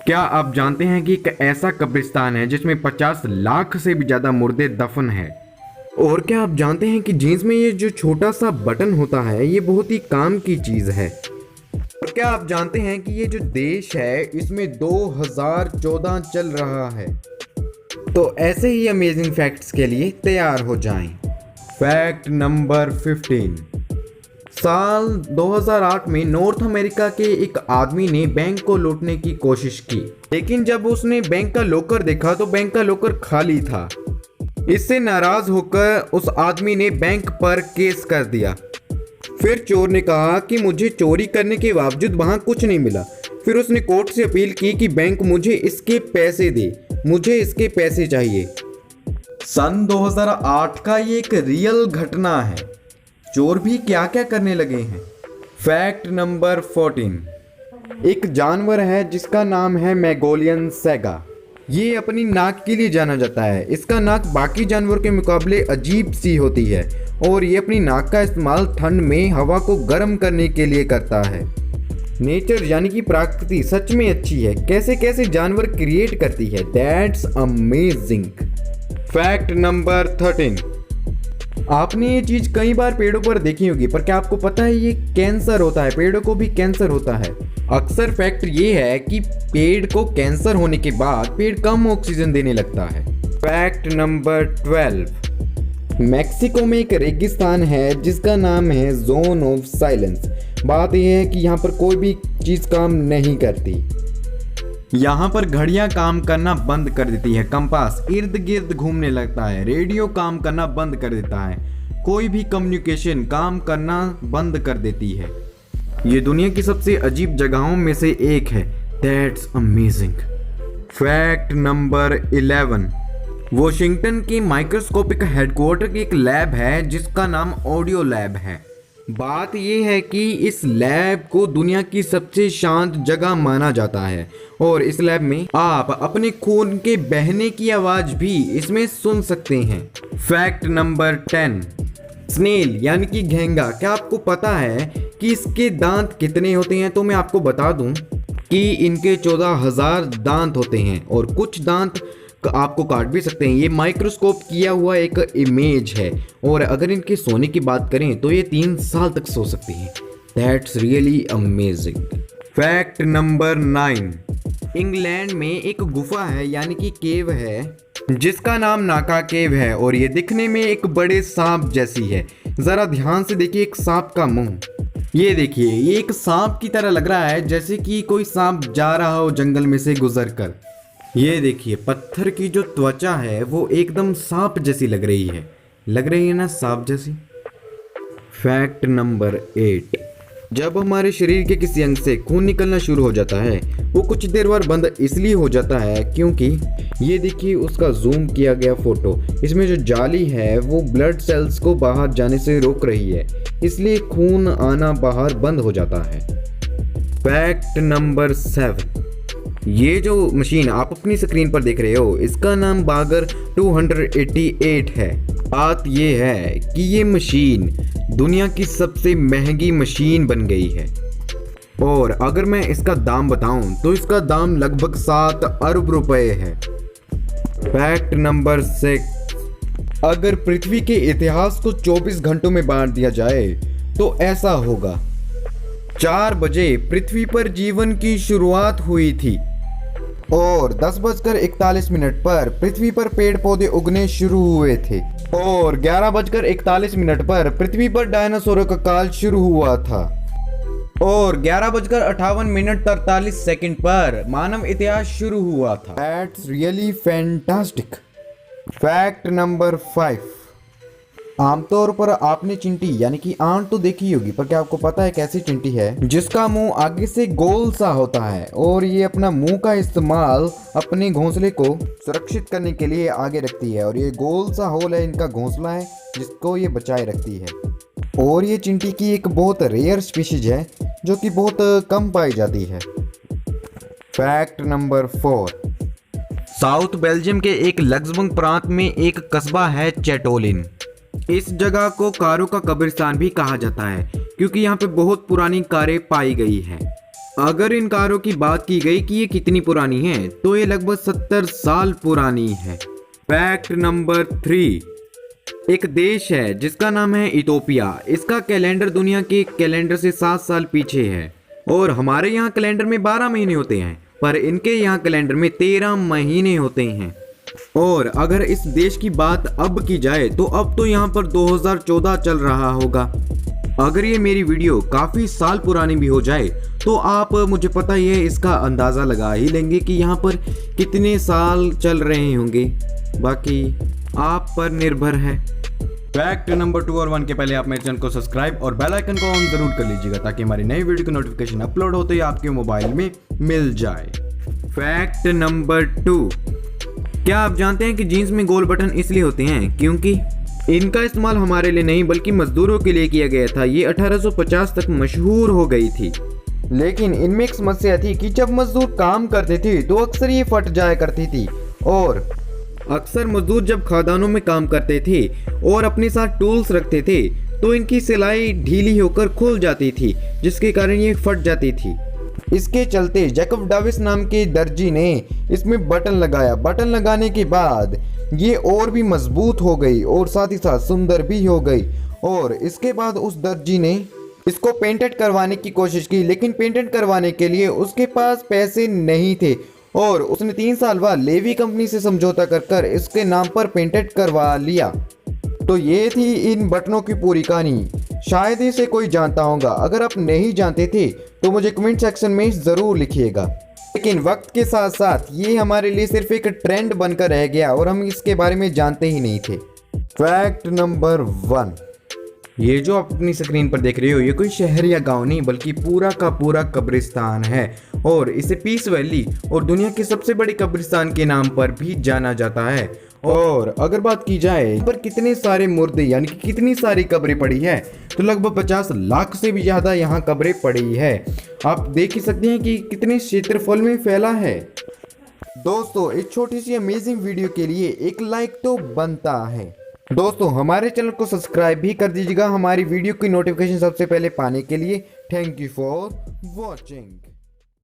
क्या आप जानते हैं कि एक ऐसा कब्रिस्तान है जिसमें 50 लाख से भी ज़्यादा मुर्दे दफन है। और क्या आप जानते हैं कि जीन्स में ये जो छोटा सा बटन होता है ये बहुत ही काम की चीज़ है। और क्या आप जानते हैं कि ये जो देश है इसमें 2014 चल रहा है। तो ऐसे ही अमेजिंग फैक्ट्स के लिए तैयार हो जाएं। Fact number 15। साल 2008 में नॉर्थ अमेरिका के एक आदमी ने बैंक को लूटने की कोशिश की, लेकिन जब उसने बैंक का लॉकर देखा तो बैंक का लॉकर खाली था। इससे नाराज होकर उस आदमी ने बैंक पर केस कर दिया। फिर चोर ने कहा कि मुझे चोरी करने के बावजूद वहां कुछ नहीं मिला। फिर उसने कोर्ट से अपील की कि बैंक मुझे इसके पैसे दे, मुझे इसके पैसे चाहिए। सन 2008 का ये एक रियल घटना है। चोर भी क्या क्या करने लगे हैं। Fact number 14। एक जानवर है जिसका नाम है मैगोलियन सैगा। ये अपनी नाक के लिए जाना जाता है। इसका नाक बाकी जानवरों के मुकाबले अजीब सी होती है और ये अपनी नाक का इस्तेमाल ठंड में हवा को गर्म करने के लिए करता है। नेचर यानी कि प्रकृति सच में अच्छी है। कैसे कैसे जानवर क्रिएट करती है। That's amazing. Fact number 13। आपने ये चीज कई बार पेड़ों पर देखी होगी, पर क्या आपको पता है ये कैंसर होता है। पेड़ों को भी कैंसर होता है। अक्सर फैक्ट ये है कि पेड़ को कैंसर होने के बाद पेड़ कम ऑक्सीजन देने लगता है। Fact number 12। मैक्सिको में एक रेगिस्तान है जिसका नाम है जोन ऑफ साइलेंस। बात यह है कि यहाँ पर कोई भी चीज काम नहीं करती। यहाँ पर घड़ियां काम करना बंद कर देती है, कंपास इर्द गिर्द घूमने लगता है, रेडियो काम करना बंद कर देता है, कोई भी कम्युनिकेशन काम करना बंद कर देती है। ये दुनिया की सबसे अजीब जगहों में से एक है। That's amazing. Fact number 11। Washington के माइक्रोस्कोपिक हेडक्वार्टर की एक लैब है जिसका नाम ऑडियो लैब है। बात यह है कि इस लैब को दुनिया की सबसे शांत जगह माना जाता है और इस लैब में आप अपने खून के बहने की आवाज भी इसमें सुन सकते हैं। Fact number 10। स्नेल यानी कि घेंगा। क्या आपको पता है कि इसके दांत कितने होते हैं? तो मैं आपको बता दूं कि इनके 14,000 दांत होते हैं और कुछ दांत आपको काट भी सकते हैं। ये माइक्रोस्कोप किया हुआ एक इमेज है और अगर इनके सोने की बात करें तो ये 3 साल तक सो सकते हैं। That's really amazing. Fact number 9। England में एक गुफा है यानी कि केव है जिसका नाम नाका केव है और ये दिखने में एक बड़े सांप जैसी है। जरा ध्यान से देखिए एक सांप का मुंह। ये देखिए ये एक सांप की तरह लग रहा है, जैसे कि कोई सांप जा रहा हो जंगल में से गुजर कर। ये देखिए पत्थर की जो त्वचा है वो एकदम सांप जैसी लग रही है ना, सांप जैसी। Fact number 8। जब हमारे शरीर के किसी अंग से खून निकलना शुरू हो जाता है वो कुछ देर बाद बंद इसलिए हो जाता है क्योंकि ये देखिए उसका जूम किया गया फोटो। इसमें जो जाली है वो ब्लड सेल्स को बाहर जाने से रोक रही है, इसलिए खून आना बाहर बंद हो जाता है। Fact number 7। ये जो मशीन आप अपनी स्क्रीन पर देख रहे हो इसका नाम बागर 288 है। बात ये है कि ये मशीन दुनिया की सबसे महंगी मशीन बन गई है और अगर मैं इसका दाम बताऊं तो इसका दाम लगभग 7 अरब रुपए है। Fact number 6। अगर पृथ्वी के इतिहास को 24 घंटों में बांट दिया जाए तो ऐसा होगा। 4 बजे पृथ्वी पर जीवन की शुरुआत हुई थी और 10:41 पर पृथ्वी पर पेड़ पौधे उगने शुरू हुए थे और 11:41 पर पृथ्वी पर डायनासोरों का काल शुरू हुआ था और 11:58 पर मानव इतिहास शुरू हुआ था। That's really fantastic. Fact number 5। आमतौर पर आपने चिंटी यानी कि आंट तो देखी होगी, पर क्या आपको पता है कैसी चिंटी है जिसका मुंह आगे से गोल सा होता है और ये अपना मुंह का इस्तेमाल अपने घोंसले को सुरक्षित करने के लिए आगे रखती है और ये गोल सा होल है इनका घोंसला है जिसको ये बचाए रखती है। और ये चिंटी की एक बहुत रेयर स्पीशीज है जो कि बहुत कम पाई जाती है। Fact number 4। साउथ बेल्जियम के एक लग्जबर्ग प्रांत में एक कस्बा है चैटोलिन। इस जगह को कारों का कब्रिस्तान भी कहा जाता है क्योंकि यहाँ पे बहुत पुरानी कारें पाई गई हैं। अगर इन कारों की बात की गई कि ये कितनी पुरानी है तो ये लगभग 70 साल पुरानी है। फैक्ट नंबर 3, एक देश है जिसका नाम है इथोपिया। इसका कैलेंडर दुनिया के कैलेंडर से 7 साल पीछे है और हमारे यहाँ कैलेंडर में 12 महीने होते हैं, पर इनके यहाँ कैलेंडर में 13 महीने होते हैं। और अगर इस देश की बात अब की जाए तो अब तो यहाँ पर 2014 चल रहा होगा। अगर ये मेरी वीडियो काफ़ी साल पुरानी भी हो जाए तो आप, मुझे पता ही है, इसका अंदाज़ा लगा ही लेंगे कि यहाँ पर कितने साल चल रहे होंगे। बाकी आप पर निर्भर है। फैक्ट नंबर 2 और 1 के पहले आप मेरे चैनल को सब्सक्राइब और बेल आइकन को ऑन जरूर कर लीजिएगा ताकि हमारी नई वीडियो की नोटिफिकेशन अपलोड होते ही आपके मोबाइल में मिल जाए। फैक्ट नंबर 2, क्या आप जानते हैं कि जीन्स में गोल बटन इसलिए होते हैं क्योंकि इनका इस्तेमाल हमारे लिए नहीं बल्कि मजदूरों के लिए किया गया था। ये 1850 तक मशहूर हो गई थी, लेकिन इनमें एक समस्या थी कि जब मजदूर काम करते थे तो अक्सर ये फट जाया करती थी। और अक्सर मजदूर जब खदानों में काम करते थे और अपने साथ टूल्स रखते थे तो इनकी सिलाई ढीली होकर खुल जाती थी, जिसके कारण ये फट जाती थी। इसके चलते जैकब डाविस नाम के दर्जी ने इसमें बटन लगाया। बटन लगाने के बाद ये और भी मजबूत हो गई और साथ ही साथ सुंदर भी हो गई। और इसके बाद उस दर्जी ने इसको पेंटेड करवाने की कोशिश की, लेकिन पेंटेड करवाने के लिए उसके पास पैसे नहीं थे और उसने 3 साल बाद लेवी कंपनी से समझौता कर इसके नाम पर पेंटेड करवा लिया। तो ये थी इन बटनों की पूरी कहानी। शायद इसे कोई जानता होगा। अगर आप नहीं जानते थे तो मुझे कमेंट सेक्शन में ज़रूर लिखिएगा। लेकिन वक्त के साथ साथ ये हमारे लिए सिर्फ एक ट्रेंड बनकर रह गया और हम इसके बारे में जानते ही नहीं थे। फैक्ट नंबर 1, ये जो आप अपनी स्क्रीन पर देख रहे हो ये कोई शहर या गांव नहीं बल्कि पूरा का पूरा कब्रिस्तान है और इसे पीस वैली और दुनिया के सबसे बड़े कब्रिस्तान के नाम पर भी जाना जाता है। और अगर बात की जाए पर कितने सारे मुर्दे यानी कि कितनी सारी कब्रें पड़ी है तो लगभग 50 लाख से भी ज़्यादा यहाँ कब्रें पड़ी है। आप देख ही सकते हैं कि कितने क्षेत्रफल में फैला है। दोस्तों, इस छोटी सी अमेजिंग वीडियो के लिए एक लाइक तो बनता है। दोस्तों, हमारे चैनल को सब्सक्राइब भी कर दीजिएगा हमारी वीडियो की नोटिफिकेशन सबसे पहले पाने के लिए। Thank you for watching.